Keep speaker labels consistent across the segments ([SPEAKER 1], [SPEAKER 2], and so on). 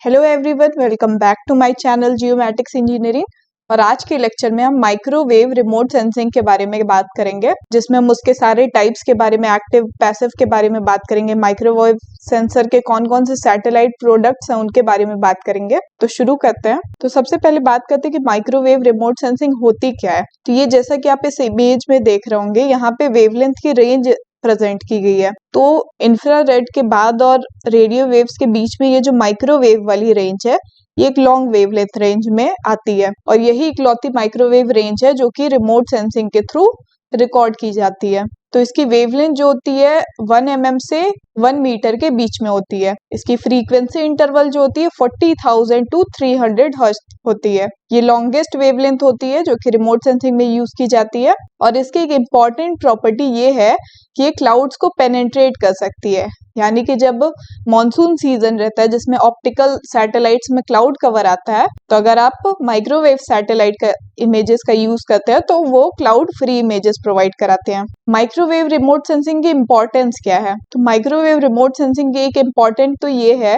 [SPEAKER 1] Hello everyone, welcome back to my channel geomatics engineering. और आज के लेक्चर में हम माइक्रोवेव रिमोट सेंसिंग के बारे में बात करेंगे, जिसमें हम उसके सारे टाइप्स के बारे में, एक्टिव पैसिव के बारे में बात करेंगे। माइक्रोवेव सेंसर के कौन कौन से सैटेलाइट प्रोडक्ट्स हैं उनके बारे में बात करेंगे। तो शुरू करते हैं। तो सबसे पहले बात करते हैं कि माइक्रोवेव रिमोट सेंसिंग होती क्या है। तो ये जैसा कि आप इस इमेज में देख रहे होंगे, यहाँ पे वेवलेंथ की रेंज प्रेजेंट की गई है। तो इंफ्रारेड के बाद और रेडियो वेव्स के बीच में ये जो माइक्रोवेव वाली रेंज है, ये एक लॉन्ग वेवलेंथ रेंज में आती है और यही इकलौती माइक्रोवेव रेंज है जो कि रिमोट सेंसिंग के थ्रू रिकॉर्ड की जाती है। तो इसकी वेवलेंथ जो होती है 1 mm से 1 मीटर के बीच में होती है। इसकी फ्रीक्वेंसी इंटरवल जो होती है 40,000 to 300 हर्ट्ज होती है। ये लॉन्गेस्ट वेवलेंथ होती है जो कि रिमोट सेंसिंग में यूज की जाती है। और इसकी एक इम्पॉर्टेंट प्रॉपर्टी ये है कि ये क्लाउड्स को पेनेट्रेट कर सकती है। यानी कि जब मॉनसून सीजन रहता है जिसमें ऑप्टिकल सैटेलाइट्स में क्लाउड कवर आता है, तो अगर आप माइक्रोवेव सैटेलाइट का इमेजेस का यूज करते हैं तो वो क्लाउड फ्री इमेजेस प्रोवाइड कराते हैं। माइक्रोवेव रिमोट सेंसिंग की इम्पोर्टेंस क्या है? तो माइक्रोवेव रिमोट सेंसिंग की एक इम्पोर्टेंट तो ये है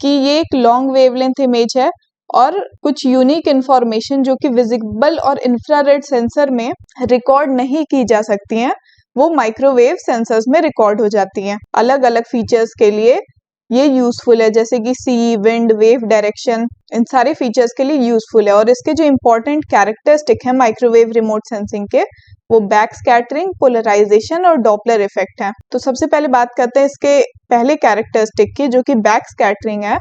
[SPEAKER 1] कि ये एक लॉन्ग वेवलेंथ इमेज है और कुछ यूनिक इंफॉर्मेशन जो कि विजिबल और इंफ्रारेड सेंसर में रिकॉर्ड नहीं की जा सकती हैं, वो माइक्रोवेव सेंसर्स में रिकॉर्ड हो जाती हैं। अलग अलग फीचर्स के लिए ये यूजफुल है, जैसे कि सी, विंड, वेव डायरेक्शन, इन सारे फीचर्स के लिए यूजफुल है। और इसके जो इम्पोर्टेंट कैरेक्टरिस्टिक है माइक्रोवेव रिमोट सेंसिंग के, वो बैक स्कैटरिंग, पोलराइजेशन और डॉपलर इफेक्ट है। तो सबसे पहले बात करते हैं इसके पहले कैरेक्टरिस्टिक की, जो कि बैक स्कैटरिंग है।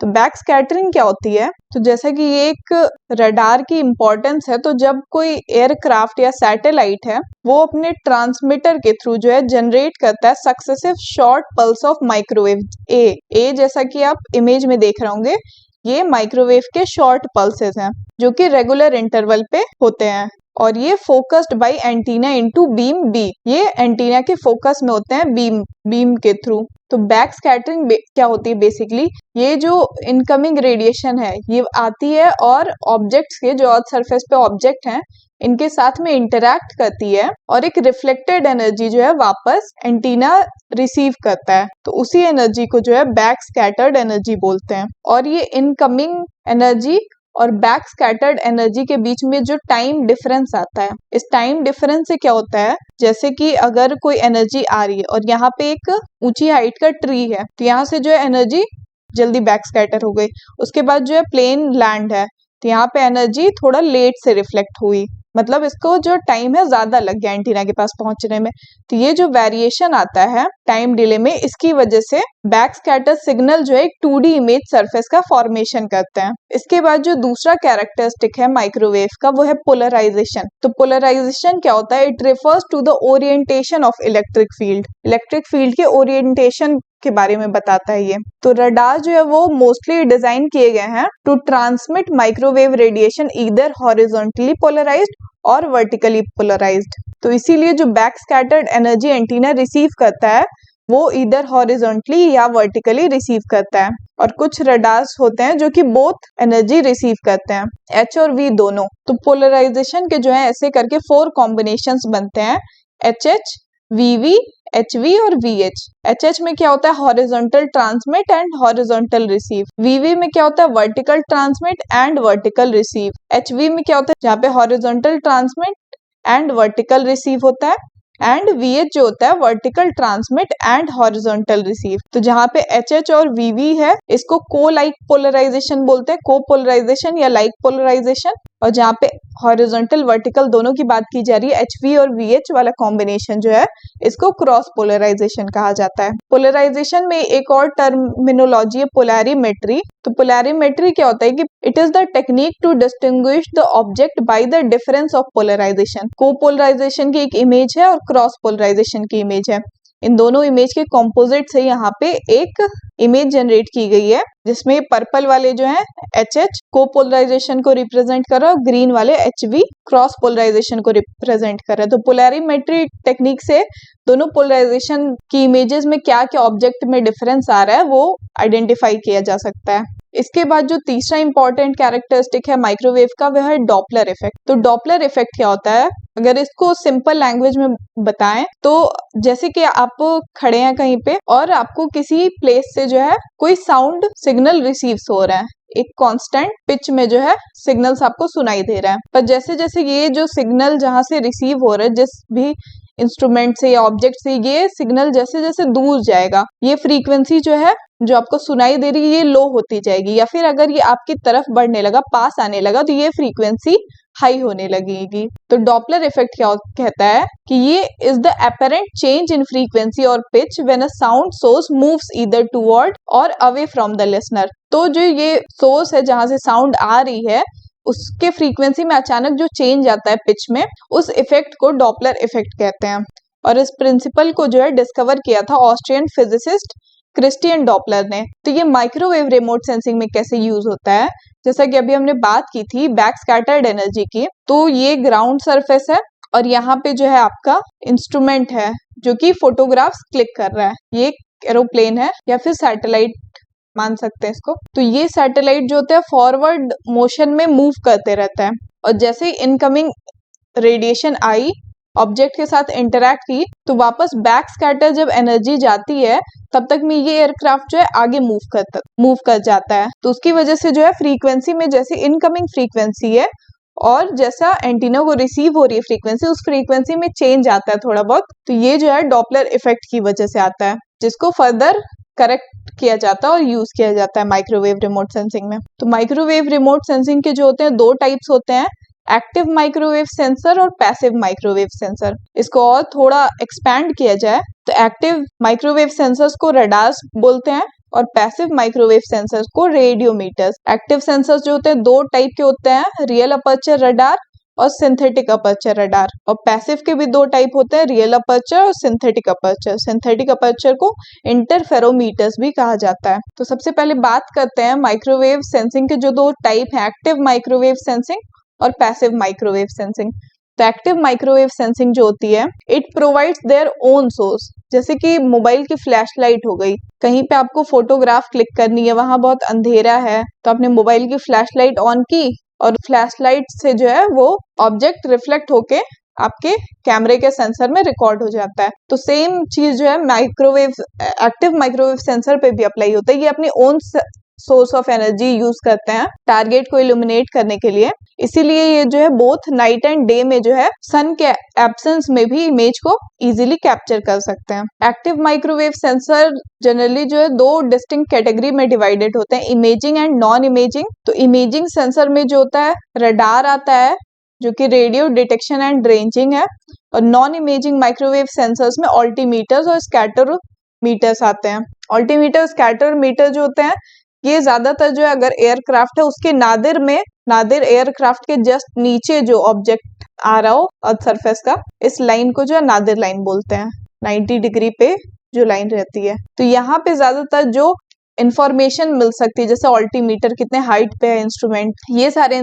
[SPEAKER 1] तो बैक स्कैटरिंग क्या होती है? तो जैसा कि ये एक रडार की इम्पोर्टेंस है, तो जब कोई एयरक्राफ्ट या सैटेलाइट है, वो अपने ट्रांसमीटर के थ्रू जो है जनरेट करता है successive short pulse of microwave ए जैसा कि आप इमेज में देख रहे होंगे, ये माइक्रोवेव के शॉर्ट पल्सेस हैं जो कि रेगुलर इंटरवल पे होते हैं। और ये focused by antenna into beam B, ये एंटीना के फोकस में होते हैं बीम के थ्रू। तो बैक स्कैटरिंग क्या होती है? बेसिकली ये जो इनकमिंग रेडिएशन है ये आती है और ऑब्जेक्ट्स के, जो अर्थ सरफेस पे ऑब्जेक्ट हैं, इनके साथ में इंटरैक्ट करती है और एक रिफ्लेक्टेड एनर्जी जो है वापस एंटीना रिसीव करता है। तो उसी एनर्जी को जो है बैक स्कैटर्ड एनर्जी बोलते हैं। और ये इनकमिंग एनर्जी और बैक स्कैटर्ड एनर्जी के बीच में जो टाइम डिफरेंस आता है, इस टाइम डिफरेंस से क्या होता है, जैसे कि अगर कोई एनर्जी आ रही है और यहाँ पे एक ऊंची हाइट का ट्री है, तो यहाँ से जो है एनर्जी जल्दी बैक स्कैटर हो गई। उसके बाद जो है प्लेन लैंड है, तो यहाँ पे एनर्जी थोड़ा लेट से रिफ्लेक्ट हुई, मतलब इसको जो टाइम है ज्यादा लग गया एंटीना के पास पहुंचने में। तो ये जो वेरिएशन आता है टाइम डिले में, इसकी वजह से बैक स्कैटर सिग्नल जो है एक 2D इमेज सरफेस का फॉर्मेशन करते हैं। इसके बाद जो दूसरा कैरेक्टरिस्टिक है माइक्रोवेव का, वो है पोलराइजेशन। तो पोलराइजेशन क्या होता है? It refers to the orientation of electric field. Electric field के ओरिएंटेशन के बारे में बताता है ये। तो रडार जो है वो मोस्टली डिजाइन किए गए हैं to transmit microwave radiation either horizontally polarised और वर्टिकली पोलराइज्ड। तो इसीलिए जो back scattered energy antenna receive करता है वो ईदर हॉरिजॉन्टली या वर्टिकली रिसीव करता है। और कुछ रडार्स होते हैं जो कि बोथ एनर्जी रिसीव करते हैं, H और V दोनों। तो पोलराइजेशन के जो है ऐसे करके 4 कॉम्बिनेशंस बनते हैं, HH, VV, HV और VH। HH में क्या होता है? Horizontal transmit and horizontal receive. VV में क्या होता है? Vertical transmit and vertical receive. HV में क्या होता है? जहाँ पे horizontal transmit and vertical receive होता है। एंड VH जो होता है vertical transmit and horizontal receive. तो जहाँ पे HH और VV है, इसको को लाइक पोलराइजेशन बोलते हैं, को पोलराइजेशन या लाइक पोलराइजेशन। और जहाँ पे हॉरिजॉन्टल वर्टिकल दोनों की बात की जा रही है, HV और VH वाला कॉम्बिनेशन जो है, इसको क्रॉस पोलराइजेशन कहा जाता है। पोलराइजेशन में एक और टर्मिनोलॉजी है पोलैरिमेट्री। तो पोलैरिमेट्री क्या होता है कि it is the technique to distinguish the object by the difference of polarisation. को पोलराइजेशन की एक इमेज है और क्रॉस पोलराइजेशन की इमेज है। इन दोनों इमेज के कॉम्पोजिट से यहाँ पे एक इमेज जनरेट की गई है, जिसमें पर्पल वाले जो हैं HH को पोलराइजेशन को रिप्रेजेंट कर रहा है और ग्रीन वाले HV क्रॉस पोलराइजेशन को रिप्रेजेंट कर रहा है। तो पोलैरिमेट्री टेक्निक से दोनों पोलराइजेशन की इमेजेस में क्या क्या ऑब्जेक्ट में डिफरेंस आ रहा है वो आइडेंटिफाई किया जा सकता है। इसके बाद जो तीसरा इंपॉर्टेंट कैरेक्टरिस्टिक है माइक्रोवेव का वह है डॉपलर इफेक्ट। तो डॉपलर इफेक्ट क्या होता है, अगर इसको सिंपल लैंग्वेज में बताएं तो जैसे कि आप खड़े हैं कहीं पे और आपको किसी प्लेस से जो है कोई साउंड सिग्नल रिसीव्स हो रहा है, एक कांस्टेंट पिच में जो है सिग्नल्स आपको सुनाई दे रहा है, पर जैसे जैसे ये जो सिग्नल जहां से रिसीव हो रहा है जिस भी इंस्ट्रूमेंट से या ऑब्जेक्ट से, ये सिग्नल जैसे जैसे दूर जाएगा ये फ्रीक्वेंसी जो है जो आपको सुनाई दे रही है ये लो होती जाएगी, या फिर अगर ये आपकी तरफ बढ़ने लगा, पास आने लगा, तो ये फ्रीक्वेंसी हाई होने लगेगी। तो डॉपलर इफेक्ट क्या कहता है कि ये is the apparent change in frequency और pitch when a sound source moves either toward or away from the listener. तो जो ये सोर्स है जहां से साउंड आ रही है उसके फ्रीक्वेंसी में अचानक जो चेंज आता है पिच में, उस इफेक्ट को डॉपलर इफेक्ट कहते हैं। और इस प्रिंसिपल को जो है डिस्कवर किया था ऑस्ट्रियन फिजिसिस्ट क्रिस्टियन डॉपलर ने। तो ये माइक्रोवेव रिमोट सेंसिंग में कैसे यूज होता है, जैसा कि अभी हमने बात की थी बैक स्कैटर्ड एनर्जी की, तो ये ग्राउंड सरफेस है और यहाँ पे जो है आपका इंस्ट्रूमेंट है जो कि फोटोग्राफ्स क्लिक कर रहा है। ये एरोप्लेन है या फिर सैटेलाइट मान सकते हैं इसको। तो ये सैटेलाइट जो होता है फॉरवर्ड मोशन में मूव करते रहता है और जैसे इनकमिंग रेडिएशन आई ऑब्जेक्ट के साथ इंटरैक्ट की तो वापस बैक स्कैटर जब एनर्जी जाती है तब तक में ये एयरक्राफ्ट जो है आगे मूव कर जाता है। तो उसकी वजह से जो है फ्रीक्वेंसी में जैसे इनकमिंग फ्रीक्वेंसी है और जैसा एंटीना को रिसीव हो रही है फ्रीक्वेंसी, उस फ्रीक्वेंसी में चेंज आता है थोड़ा बहुत, तो ये जो है डॉपलर इफेक्ट की वजह से आता है, जिसको फर्दर करेक्ट किया जाता है और यूज किया जाता है माइक्रोवेव रिमोट सेंसिंग में। तो माइक्रोवेव रिमोट सेंसिंग के जो होते हैं दो टाइप्स होते हैं, एक्टिव माइक्रोवेव सेंसर और पैसिव माइक्रोवेव सेंसर। इसको और थोड़ा एक्सपैंड किया जाए तो एक्टिव माइक्रोवेव सेंसर्स को रडार्स बोलते हैं और पैसिव माइक्रोवेव सेंसर्स को रेडियोमीटर्स। एक्टिव सेंसर्स जो होते हैं दो टाइप के होते हैं, रियल अपर्चर रडार और सिंथेटिक अपर्चर रडार। और पैसिव के भी दो टाइप होते हैं, रियल अपर्चर और सिंथेटिक अपर्चर। सिंथेटिक अपर्चर को इंटरफेरोमीटर्स भी कहा जाता है। तो सबसे पहले बात करते हैं माइक्रोवेव सेंसिंग के जो दो टाइप हैं, एक्टिव माइक्रोवेव सेंसिंग और पैसिव माइक्रोवेव सेंसिंग। तो एक्टिव माइक्रोवेव सेंसिंग जो होती है it provides their own source. जैसे कि मोबाइल की फ्लैशलाइट हो गई, कहीं पे आपको फोटोग्राफ क्लिक करनी है, वहां बहुत अंधेरा है, तो आपने मोबाइल की फ्लैशलाइट ऑन की और फ्लैशलाइट से जो है वो ऑब्जेक्ट रिफ्लेक्ट होके आपके कैमरे के सेंसर में रिकॉर्ड हो जाता है। तो सेम चीज जो है माइक्रोवेव एक्टिव माइक्रोवेव सेंसर पे भी अप्लाई होता है। ये अपनी own source of energy use करते हैं टारगेट को इल्यूमिनेट करने के लिए, इसीलिए ये जो है बोथ नाइट एंड डे में जो है सन के एब्सेंस में भी इमेज को इजीली कैप्चर कर सकते हैं। एक्टिव माइक्रोवेव सेंसर जनरली जो है दो डिस्टिंक्ट कैटेगरी में डिवाइडेड होते हैं, इमेजिंग एंड नॉन इमेजिंग। तो इमेजिंग सेंसर में जो होता है रडार आता है जो कि रेडियो डिटेक्शन एंड रेंजिंग है, और नॉन इमेजिंग माइक्रोवेव सेंसर्स में ऑल्टीमीटर्स और स्कैटरोमीटर्स आते हैं। ऑल्टीमीटर स्कैटरोमीटर जो होते हैं ये ज्यादातर जो है अगर एयरक्राफ्ट है उसके नादिर एयरक्राफ्ट के जस्ट नीचे जो ऑब्जेक्ट आ रहा हो अर्थ सरफेस का, इस लाइन को जो है नादिर लाइन बोलते हैं, 90 डिग्री पे जो लाइन रहती है। तो यहाँ पे ज्यादातर जो इंफॉर्मेशन मिल सकती है, जैसे ऑल्टीमीटर कितने हाइट पे है इंस्ट्रूमेंट, ये सारे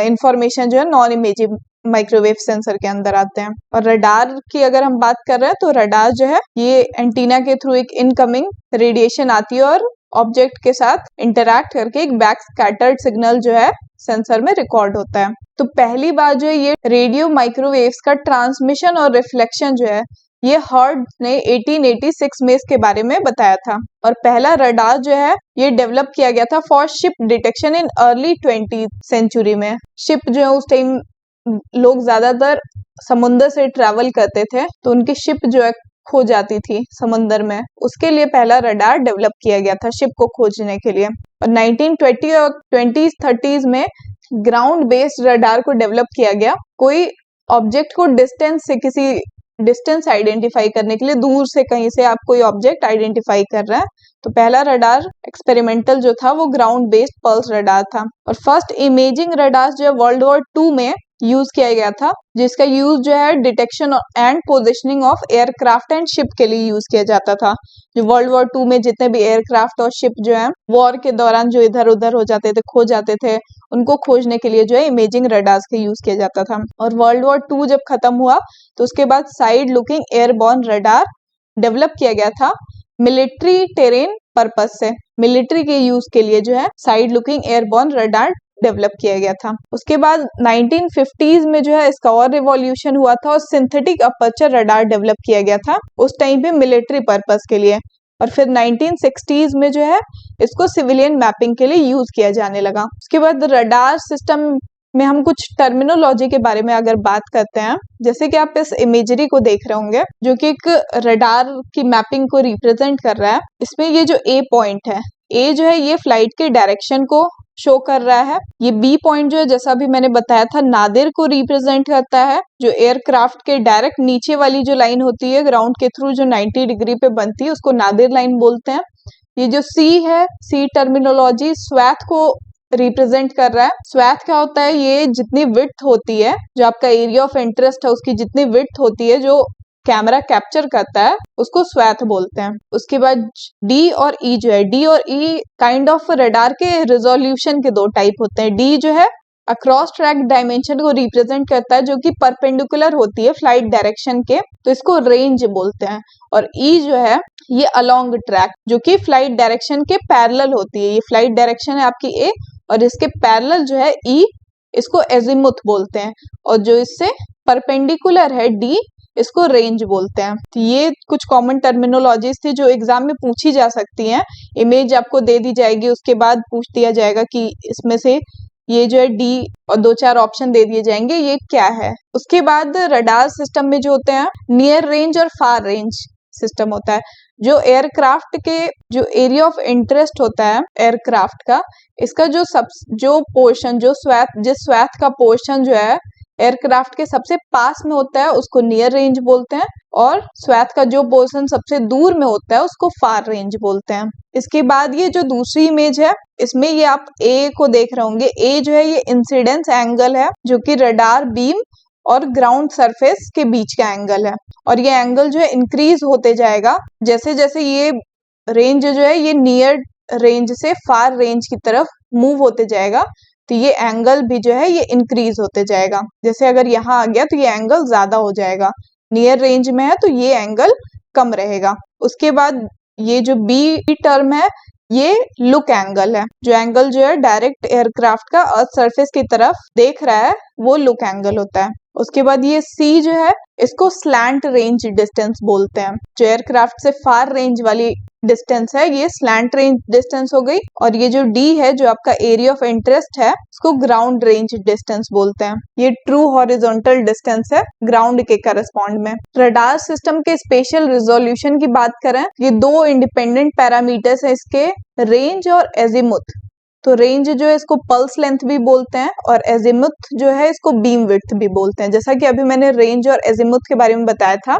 [SPEAKER 1] इंफॉर्मेशन जो है नॉन इमेजिंग माइक्रोवेव सेंसर के अंदर आते हैं। और रडार की अगर हम बात कर रहे हैं तो रडार जो है ये एंटीना के थ्रू एक इनकमिंग रेडिएशन आती है और ऑब्जेक्ट के साथ इंटरैक्ट करके एक बैक स्कैटर्ड सिग्नल जो है सेंसर में रिकॉर्ड होता है। तो पहली बार जो है ये रेडियो माइक्रोवेव्स का ट्रांसमिशन और रिफ्लेक्शन जो है ये हर्ट्ज ने 1886 में इसके बारे में बताया था। और पहला रडार जो है ये डेवलप किया गया था for ship detection in early 20th century में। शिप जो है उस टाइम लोग ज्यादातर समुद्र से ट्रेवल करते थे तो उनकी शिप जो है खो जाती थी समुद्र में, उसके लिए पहला रडार डेवलप किया गया था शिप को खोजने के लिए। और 1920 और 20s-30s में ग्राउंड बेस्ड रडार को डेवलप किया गया, कोई ऑब्जेक्ट को डिस्टेंस से किसी डिस्टेंस आइडेंटिफाई करने के लिए, दूर से कहीं से आप कोई ऑब्जेक्ट आइडेंटिफाई कर रहे हैं, तो पहला रडार एक्सपेरिमेंटल जो था वो ग्राउंड बेस्ड पल्स रडार था। और फर्स्ट इमेजिंग रडार जो है वर्ल्ड वॉर 2 में यूज किया गया था, जिसका यूज जो है detection and positioning of aircraft and ship के लिए यूज किया जाता था। जो वर्ल्ड वॉर 2 में जितने भी एयरक्राफ्ट और शिप जो है वॉर के दौरान जो इधर उधर हो जाते थे, खो जाते थे, उनको खोजने के लिए जो है इमेजिंग रडार्स का यूज किया जाता था। और वर्ल्ड वॉर 2 जब खत्म हुआ तो उसके बाद side looking airborne radar develop किया गया था मिलिट्री टेरेन पर्पस से। मिलिट्री के यूज के लिए जो है side looking airborne radar develop किया गया था। उसके बाद 1950s में जो है इसका और रिवॉल्यूशन हुआ था और सिंथेटिक अपर्चर रडार डेवलप किया गया था उस टाइम पे मिलिट्री पर्पस के लिए। और फिर 1960s में जो है इसको सिविलियन मैपिंग के लिए यूज किया जाने लगा। उसके बाद रडार सिस्टम में हम कुछ टर्मिनोलॉजी के बारे में अगर बात करते हैं, जैसे कि आप इस इमेजरी को देख रहे होंगे जो कि एक रडार की मैपिंग को रिप्रेजेंट कर रहा है। इसमें ये जो ए पॉइंट है, ए जो है ये फ्लाइट के डायरेक्शन को शो कर रहा है। ये बी पॉइंट जो है जैसा भी मैंने बताया था नादिर को रिप्रेजेंट करता है, जो एयरक्राफ्ट के डायरेक्ट नीचे वाली जो लाइन होती है ग्राउंड के थ्रू जो 90 डिग्री पे बनती है उसको नादिर लाइन बोलते हैं। ये जो सी है, सी टर्मिनोलॉजी स्वैथ को रिप्रेजेंट कर रहा है। स्वैथ क्या होता है, ये जितनी विड्थ होती है, जो आपका एरिया ऑफ इंटरेस्ट है उसकी जितनी विड्थ होती है जो कैमरा कैप्चर करता है उसको स्वैथ बोलते हैं। उसके बाद डी और ई जो है, डी और ई काइंड ऑफ रडार के रिजोल्यूशन के दो टाइप होते हैं। डी जो है अक्रॉस ट्रैक डायमेंशन को रिप्रेजेंट करता है जो कि परपेंडिकुलर होती है फ्लाइट डायरेक्शन के, तो इसको रेंज बोलते हैं। और ई जो है ये अलोंग ट्रैक जो कि फ्लाइट डायरेक्शन के पैरेलल होती है। ये फ्लाइट डायरेक्शन है आपकी ए और इसके पैरेलल जो है ई, इसको एजिमुथ बोलते हैं। और जो इससे परपेंडिकुलर है डी, इसको रेंज बोलते हैं। तो ये कुछ कॉमन टर्मिनोलॉजीज थी जो एग्जाम में पूछी जा सकती हैं। इमेज आपको दे दी जाएगी, उसके बाद पूछ दिया जाएगा कि इसमें से ये जो है डी और 2-4 ऑप्शन दे दिए जाएंगे ये क्या है। उसके बाद रडार सिस्टम में जो होते हैं नियर रेंज और फार रेंज सिस्टम होता है। जो एयरक्राफ्ट के जो एरिया ऑफ इंटरेस्ट होता है एयरक्राफ्ट का, इसका जो पोर्शन जिस स्वैथ का पोर्शन जो है एयरक्राफ्ट के सबसे पास में होता है उसको नियर रेंज बोलते हैं, और स्वैथ का जो पोर्शन सबसे दूर में होता है उसको फार रेंज बोलते हैं। इसके बाद ये जो दूसरी इमेज है इसमें ये आप ए को देख रहे होंगे। ए जो है ये इंसिडेंस एंगल है जो कि रडार बीम और ग्राउंड सरफेस के बीच का एंगल है, और ये एंगल जो है इंक्रीज होते जाएगा जैसे जैसे ये रेंज जो है ये नियर रेंज से फार रेंज की तरफ मूव होते जाएगा। तो ये एंगल भी जो है ये इंक्रीज होते जाएगा। जैसे अगर यहाँ आ गया तो ये एंगल ज्यादा हो जाएगा, नियर रेंज में है तो ये एंगल कम रहेगा। उसके बाद ये जो बी टर्म है ये लुक एंगल है। जो एंगल जो है डायरेक्ट एयरक्राफ्ट का अर्थ सरफेस की तरफ देख रहा है वो लुक एंगल होता है। उसके बाद ये सी जो है इसको स्लैंट रेंज डिस्टेंस बोलते हैं। जो एयरक्राफ्ट से फार रेंज वाली डिस्टेंस है ये स्लैंट रेंज डिस्टेंस हो गई। और ये जो डी है जो आपका एरिया ऑफ इंटरेस्ट है इसको ग्राउंड रेंज डिस्टेंस बोलते हैं। ये ट्रू हॉरिजॉन्टल डिस्टेंस है ग्राउंड के करस्पॉन्ड में। रडार सिस्टम के स्पेशल रिजोल्यूशन की बात करें, ये दो इंडिपेंडेंट पैरामीटर्स है इसके, रेंज और एजिमुथ। तो रेंज जो है इसको पल्स लेंथ भी बोलते हैं और एजिमुथ जो है इसको बीम विड्थ भी बोलते हैं। जैसा कि अभी मैंने रेंज और एजिमुथ के बारे में बताया था,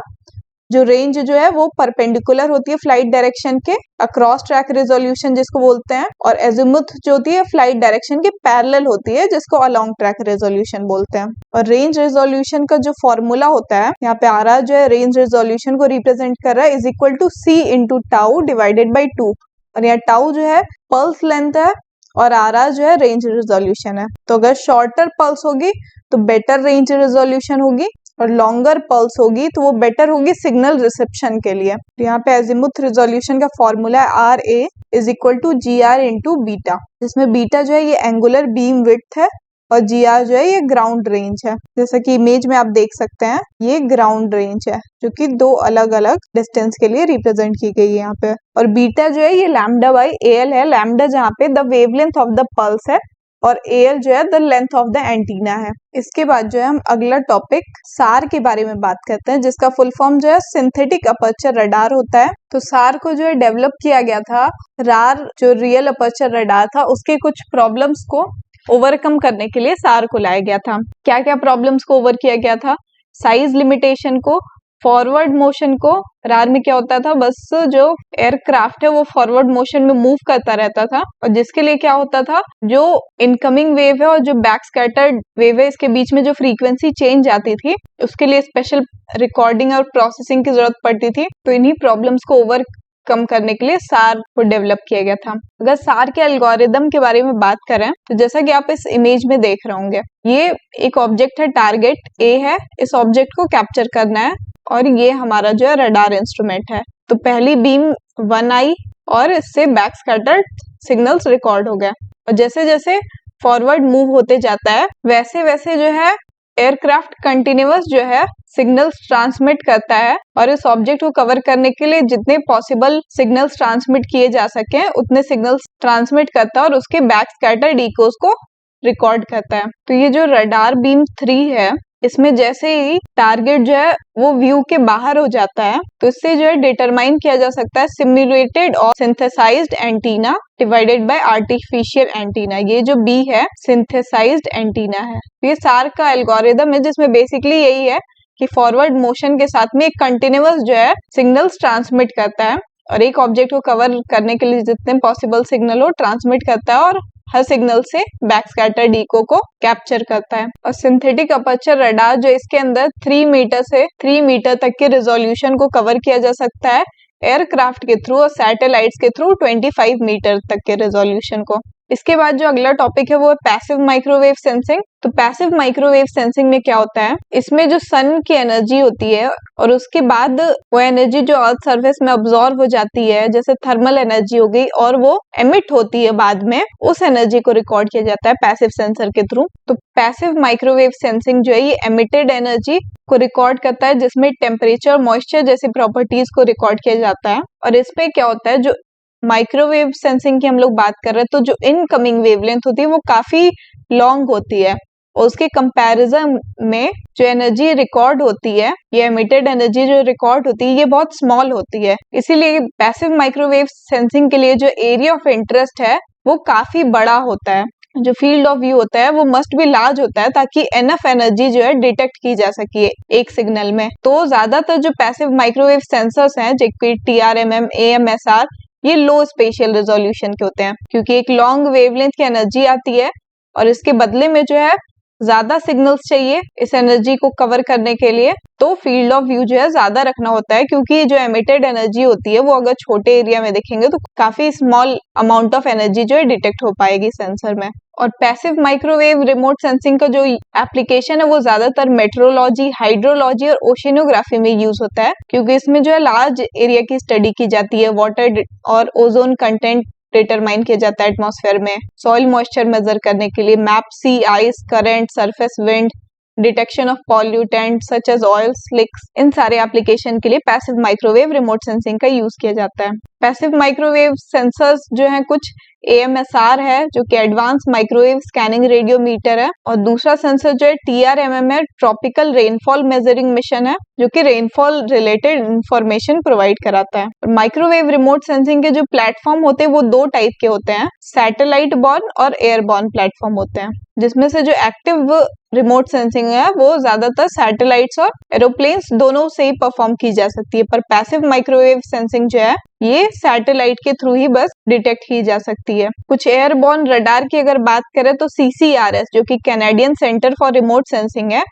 [SPEAKER 1] जो रेंज जो है वो परपेंडिकुलर होती है फ्लाइट डायरेक्शन के, अक्रॉस ट्रैक रिजोल्यूशन जिसको बोलते हैं, और एजिमुथ जो होती है फ्लाइट डायरेक्शन के पैरेलल होती है जिसको अलोंग ट्रैक रिजोल्यूशन बोलते हैं। और रेंज रिजोल्यूशन का जो फॉर्मूला होता है यहाँ पे आ रहा जो है रेंज रिजोल्यूशन को रिप्रेजेंट कर रहा है is equal to c into tau divided by 2। और यहाँ टाउ जो है पल्स लेंथ है और आ रहा जो है रेंज रिजोल्यूशन है। तो अगर शॉर्टर पल्स होगी तो बेटर रेंज रिजोल्यूशन होगी, और लॉन्गर पल्स होगी तो वो बेटर होगी सिग्नल रिसेप्शन के लिए। तो यहाँ पे एजिमुथ रिजोल्यूशन का फॉर्मूला है R A is equal to G R into beta, जिसमें बीटा जो है ये एंगुलर बीम विड्थ है और जी आर जो है ये ग्राउंड रेंज है। जैसा कि इमेज में आप देख सकते हैं ये ग्राउंड रेंज है जो कि दो अलग अलग डिस्टेंस के लिए रिप्रेजेंट की गई है यहाँ पे। और बीटा जो है ये लैम्डा बाई एल है, लैम्डा जहाँ पे the wavelength of the pulse है और एल जो है the length of the antenna है। इसके बाद जो है हम अगला टॉपिक सार के बारे में बात करते हैं, जिसका फुल फॉर्म जो है सिंथेटिक अपर्चर रडार होता है। तो सार को जो है डेवलप किया गया था, रार जो रियल अपर्चर रडार था उसके कुछ प्रॉब्लम्स को ओवरकम करने के लिए सार को लाया गया था। क्या क्या प्रॉब्लम्स को ओवर किया गया था? साइज लिमिटेशन को फॉरवर्ड मोशन को रडार में क्या होता था, बस जो एयरक्राफ्ट है वो फॉरवर्ड मोशन में मूव करता रहता था, और जिसके लिए क्या होता था, जो इनकमिंग वेव है और जो बैक स्कैटर्ड वेव है इसके बीच में जो फ्रीक्वेंसी चेंज आती थी उसके लिए स्पेशल रिकॉर्डिंग और प्रोसेसिंग की जरूरत पड़ती थी। तो इन्हीं प्रॉब्लम्स को ओवर कम करने के लिए सार को डेवलप किया गया था। अगर सार के एल्गोरिदम के बारे में बात करें तो जैसा कि आप इस इमेज में देख रहे होंगे, ये एक ऑब्जेक्ट है, टारगेट ए है, इस ऑब्जेक्ट को कैप्चर करना है और ये हमारा जो है रडार इंस्ट्रूमेंट है। तो पहली बीम 1 आई और इससे बैक स्कैटर्ड सिग्नल्स रिकॉर्ड हो गए, और जैसे जैसे फॉरवर्ड मूव होते जाता है वैसे वैसे जो है एयरक्राफ्ट कंटिन्यूअस जो है सिग्नल्स ट्रांसमिट करता है, और इस ऑब्जेक्ट को कवर करने के लिए जितने पॉसिबल सिग्नल्स ट्रांसमिट किए जा सके उतने सिग्नल्स ट्रांसमिट करता है और उसके बैक स्कैटर्ड इकोस को रिकॉर्ड करता है। तो ये जो रडार बीम 3 है इसमें जैसे ही टारगेट जो है वो व्यू के बाहर हो जाता है तो इससे जो है डिटरमाइन किया जा सकता है सिमुलेटेड और synthesized antenna divided by artificial antenna. ये जो बी है सिंथेसाइज्ड एंटीना है। तो ये सार का एल्गोरिदम है जिसमें बेसिकली यही है कि फॉरवर्ड मोशन के साथ में एक कंटिन्यूअस जो है सिग्नल्स ट्रांसमिट करता है, और एक ऑब्जेक्ट को कवर करने के लिए जितने पॉसिबल सिग्नल हो ट्रांसमिट करता है और हर सिग्नल से बैक स्कैटर्ड इको को कैप्चर करता है। और सिंथेटिक अपर्चर रडार जो इसके अंदर 3 मीटर से 3 मीटर तक के रिजोल्यूशन को कवर किया जा सकता है एयरक्राफ्ट के थ्रू, और सैटेलाइट्स के थ्रू 25 मीटर तक के रेजोल्यूशन को। इसके बाद जो अगला टॉपिक है वो है पैसिव माइक्रोवेव सेंसिंग। तो पैसिव माइक्रोवेव सेंसिंग में क्या होता है, इसमें जो सन की एनर्जी होती है और उसके बाद वो एनर्जी जो अर्थ सरफेस में अब्सॉर्ब हो जाती है, जैसे थर्मल एनर्जी हो गई, और वो एमिट होती है बाद में, उस एनर्जी को रिकॉर्ड किया जाता है पैसिव सेंसर के थ्रू। तो पैसिव माइक्रोवेव सेंसिंग जो है ये एमिटेड एनर्जी को रिकॉर्ड करता है जिसमें टेम्परेचर, मॉइस्चर जैसी प्रॉपर्टीज को रिकॉर्ड किया जाता है। और इसपे क्या होता है, जो माइक्रोवेव सेंसिंग की हम लोग बात कर रहे हैं तो जो इनकमिंग वेवलेंथ होती है वो काफी लॉन्ग होती है, और उसके कंपैरिजन में जो एनर्जी रिकॉर्ड होती है, ये एमिटेड एनर्जी जो रिकॉर्ड होती है ये बहुत स्मॉल होती है। इसीलिए पैसिव माइक्रोवेव सेंसिंग के लिए जो एरिया ऑफ इंटरेस्ट है वो काफी बड़ा होता है। जो फील्ड ऑफ व्यू होता है वो मस्ट बी लार्ज होता है ताकि एनफ एनर्जी जो है डिटेक्ट की जा सके एक सिग्नल में। तो ज्यादातर जो पैसिव माइक्रोवेव सेंसर्स हैं जैसे TRMM, AMSR, ये लो स्पेशियल रेजोल्यूशन के होते हैं क्योंकि एक लॉन्ग वेवलेंथ की एनर्जी आती है और इसके बदले में जो है ज्यादा सिग्नल्स चाहिए इस एनर्जी को कवर करने के लिए, तो फील्ड ऑफ व्यू जो है ज्यादा रखना होता है क्योंकि जो एमिटेड एनर्जी होती है वो अगर छोटे एरिया में देखेंगे तो काफी स्मॉल अमाउंट ऑफ एनर्जी जो है डिटेक्ट हो पाएगी सेंसर में। और पैसिव माइक्रोवेव रिमोट सेंसिंग का जो एप्लीकेशन है वो ज्यादातर मेट्रोलॉजी, हाइड्रोलॉजी और ओशिनोग्राफी में यूज होता है क्योंकि इसमें जो है लार्ज एरिया की स्टडी की जाती है, वाटर और ओजोन कंटेंट डिटरमाइन किया जाता है एटमॉस्फेयर में, सॉइल मॉइस्चर मेजर करने के लिए, map sea ice, current, surface wind, detection of pollutant such as oil slicks, इन सारे एप्लीकेशन के लिए पैसिव माइक्रोवेव रिमोट सेंसिंग का यूज किया जाता है। पैसिव माइक्रोवेव सेंसर्स जो हैं कुछ AMSR है जो कि एडवांस माइक्रोवेव स्कैनिंग रेडियोमीटर है, और दूसरा सेंसर जो है TRMM है, ट्रॉपिकल रेनफॉल मेजरिंग मिशन है जो कि रेनफॉल रिलेटेड इंफॉर्मेशन प्रोवाइड कराता है। और माइक्रोवेव रिमोट सेंसिंग के जो प्लेटफॉर्म होते हैं वो दो टाइप के होते हैं, सैटेलाइट बॉर्न और एयरबॉर्न प्लेटफॉर्म होते हैं, जिसमें से जो एक्टिव रिमोट सेंसिंग है वो ज्यादातर सैटेलाइट्स और एरोप्लेन्स दोनों से ही परफॉर्म की जा सकती है, पर पैसिव माइक्रोवेव सेंसिंग जो है ये सैटेलाइट के थ्रू ही बस डिटेक्ट की जा सकती है। कुछ एयरबॉर्न रडार की अगर बात करें तो CCRS जो कि Canadian centre for remote sensing है,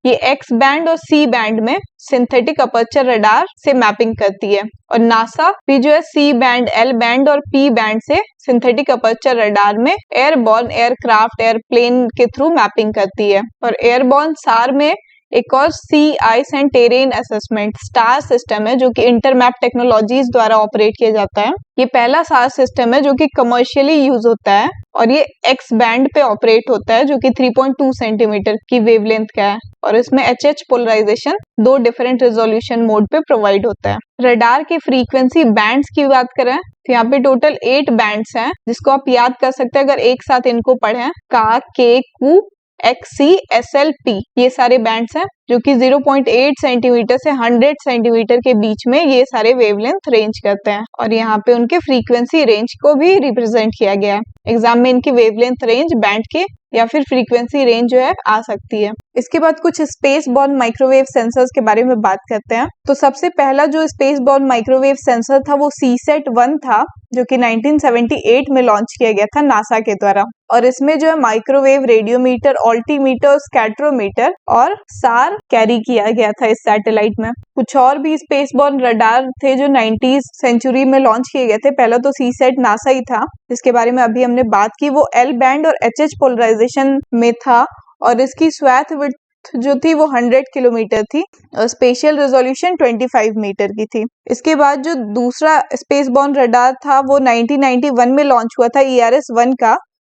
[SPEAKER 1] ये X बैंड और C बैंड में सिंथेटिक अपर्चर रडार से मैपिंग करती है, और नासा भी जो है C बैंड, L बैंड और P बैंड से सिंथेटिक अपर्चर रडार में एयरबॉर्न एयरक्राफ्ट, एयरप्लेन के थ्रू मैपिंग करती है। और एयरबॉर्न SAR में एक और sea ice and terrain assessment star system है जो कि इंटरमैप टेक्नोलॉजीज द्वारा ऑपरेट किया जाता है। ये पहला स्टार सिस्टम है जो कि कमर्शियली यूज होता है, और ये X बैंड पे ऑपरेट होता है जो कि 3.2 सेंटीमीटर की वेवलेंथ का है, और इसमें HH polarisation 2 different resolution mode पे प्रोवाइड होता है। रडार की फ्रीक्वेंसी बैंड्स की बात करें तो यहाँ पे टोटल 8 बैंड्स हैं जिसको आप याद कर सकते हैं अगर एक साथ इनको पढ़ें, का, के, कू, XC, SL, P, ये सारे बैंड्स हैं जो कि 0.8 सेंटीमीटर से 100 सेंटीमीटर के बीच में ये सारे वेवलेंथ रेंज करते हैं और यहाँ पे उनके फ्रीक्वेंसी रेंज को भी रिप्रेजेंट किया गया है। एग्जाम में इनकी वेवलेंथ रेंज बैंड के या फिर फ्रीक्वेंसी रेंज जो है आ सकती है। इसके बाद कुछ स्पेस बॉर्न माइक्रोवेव सेंसर्स के बारे में बात करते हैं। तो सबसे पहला जो स्पेस बॉर्न माइक्रोवेव सेंसर था वो CSAT-1 था, जो कि 1978 में लॉन्च किया गया था नासा के द्वारा। और इसमें जो है माइक्रोवेव रेडियोमीटर, ऑल्टीमीटर, स्कैटरोमीटर और सार कैरी किया गया था इस सैटेलाइट में। कुछ और भी स्पेस बॉर्न रडार थे जो 90s सेंचुरी में लॉन्च किए गए थे। पहला तो CSAT नासा ही था, जिसके बारे में अभी हमने बात की। वो L बैंड और HH पोलराइजेशन में था और इसकी स्वैथ विड्थ जो थी वो 100 किलोमीटर थी और स्पेशियल रेजोल्यूशन 25 मीटर की थी। इसके बाद जो दूसरा स्पेस बॉर्न रडार था वो 1991 में लॉन्च हुआ था, ERS-1 का,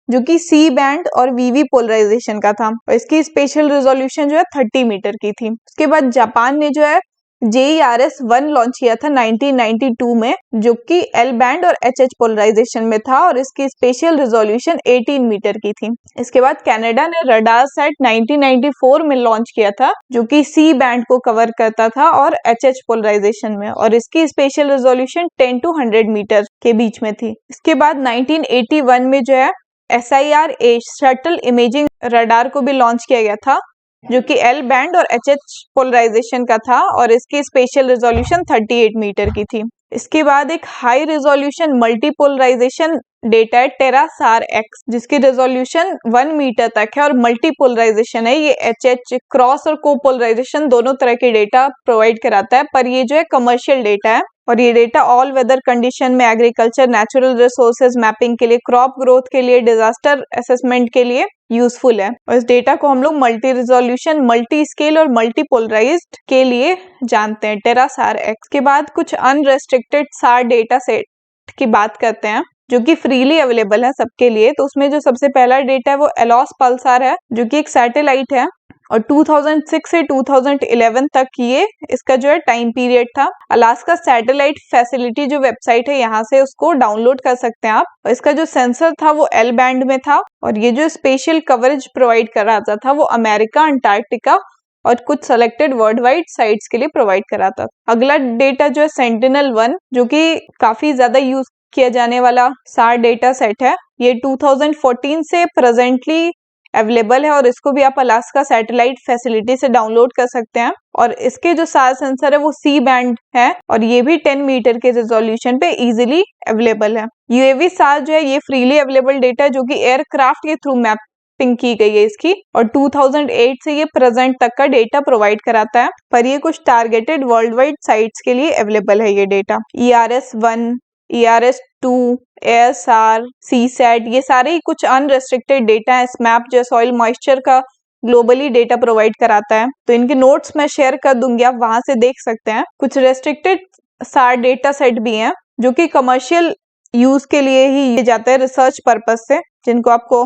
[SPEAKER 1] जो कि C बैंड और VV पोलराइजेशन का था और इसकी स्पेशियल रेजोल्यूशन जो है 30 मीटर की थी। उसके बाद जापान ने जो है JERS-1 लॉन्च किया था 1992 में, जो कि L बैंड और HH पोलराइजेशन में था और इसकी स्पेशियल रेजोल्यूशन 18 मीटर की थी। इसके बाद कनाडा ने रडारसैट 1994 में लॉन्च किया था, जो कि C बैंड को कवर करता था और HH पोलराइजेशन में, और इसकी स्पेशियल रेजोल्यूशन 10 to 100 मीटर के बीच में थी। इसके बाद 1981 में जो है SIR-A शटल इमेजिंग रडार को भी लॉन्च किया गया था, जो कि L बैंड और HH पोलराइजेशन का था और इसकी स्पेशियल रेजोल्यूशन 38 मीटर की थी। इसके बाद एक हाई रेजोल्यूशन मल्टीपोलराइजेशन डेटा है TerraSAR-X, जिसकी रेजोल्यूशन 1 मीटर तक है और मल्टीपोलराइजेशन है। ये HH क्रॉस और कोपोलराइजेशन दोनों तरह के डेटा प्रोवाइड कराता है, पर ये जो है कमर्शियल डेटा है और ये डेटा ऑल वेदर कंडीशन में एग्रीकल्चर, नेचुरल रिसोर्सेज मैपिंग के लिए, क्रॉप ग्रोथ के लिए, डिजास्टर असेसमेंट के लिए यूजफुल है। और इस डेटा को हम लोग मल्टी रिजोल्यूशन, मल्टी स्केल और मल्टीपोलराइज्ड के लिए जानते हैं, TerraSAR-X। के बाद कुछ अनरेस्ट्रिक्टेड SAR डेटा सेट की बात करते हैं, जो कि फ्रीली अवेलेबल है सबके लिए। तो उसमें जो सबसे पहला डेटा है वो एलोस पल्सार है, जो कि एक सैटेलाइट है और 2006 से 2011 तक ये इसका जो है टाइम पीरियड था। अलास्का सैटेलाइट फैसिलिटी जो वेबसाइट है, यहाँ से उसको डाउनलोड कर सकते हैं आप। और इसका जो सेंसर था वो L बैंड में था और ये जो स्पेशल कवरेज प्रोवाइड कर रहा था वो अमेरिका, अंटार्कटिका और कुछ सेलेक्टेड वर्ल्ड वाइड साइट्स के लिए प्रोवाइड कराता था। अगला डेटा जो है सेंटिनल-1, जो कि काफी ज्यादा यूज किया जाने वाला SAR डेटा सेट है। ये 2014 से प्रेजेंटली अवेलेबल है और इसको भी आप अलास्का सैटेलाइट फैसिलिटी से डाउनलोड कर सकते हैं। और इसके जो SAR सेंसर है वो C बैंड है और ये भी 10 मीटर के रेजोल्यूशन पे इजीली अवेलेबल है। UAV SAR जो है ये फ्रीली अवेलेबल डेटा है, जो कि एयरक्राफ्ट के थ्रू मैपिंग की गई है इसकी, और 2008 से ये प्रेजेंट तक का डेटा प्रोवाइड कराता है, पर ये कुछ टारगेटेड वर्ल्ड वाइड साइट्स के लिए अवेलेबल है ये data. ERS-1, ERS-2, ASR, CSAT, ये सारे ही कुछ अनरेस्ट्रिक्टेड डेटा है। SMAP जो सॉइल मॉइस्चर का ग्लोबली डेटा प्रोवाइड कराता है, तो इनके नोट्स मैं शेयर कर दूंगी, आप वहां से देख सकते हैं। कुछ रेस्ट्रिक्टेड SAR डेटा सेट भी हैं, जो कि कमर्शियल यूज के लिए ही जाते हैं, रिसर्च पर्पज से, जिनको आपको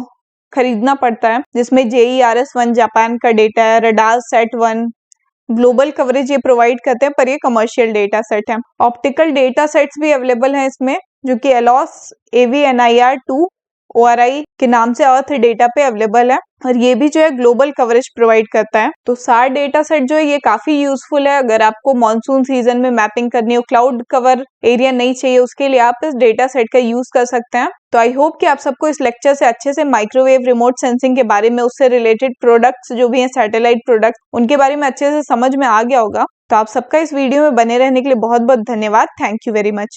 [SPEAKER 1] खरीदना पड़ता है, जिसमें JERS-1 जापान का डेटा है, रडारसैट-1 ग्लोबल कवरेज ये प्रोवाइड करते हैं, पर ये कमर्शियल डेटा सेट है। ऑप्टिकल डेटा सेट्स भी अवेलेबल हैं इसमें, जो कि एलोस AVNIR-2 ORI के नाम से अर्थ डेटा पे अवेलेबल है और ये भी जो है ग्लोबल कवरेज प्रोवाइड करता है। तो SAR डेटा सेट जो है ये काफी यूजफुल है अगर आपको मॉनसून सीजन में मैपिंग करनी हो, क्लाउड कवर एरिया नहीं चाहिए, उसके लिए आप इस डेटा सेट का यूज कर सकते हैं। तो आई होप कि आप सबको इस लेक्चर से अच्छे से माइक्रोवेव रिमोट सेंसिंग के बारे में, उससे रिलेटेड प्रोडक्ट्स जो भी हैं सैटेलाइट प्रोडक्ट्स, उनके बारे में अच्छे से समझ में आ गया होगा। तो आप सबका इस वीडियो में बने रहने के लिए बहुत बहुत धन्यवाद। Thank you very much.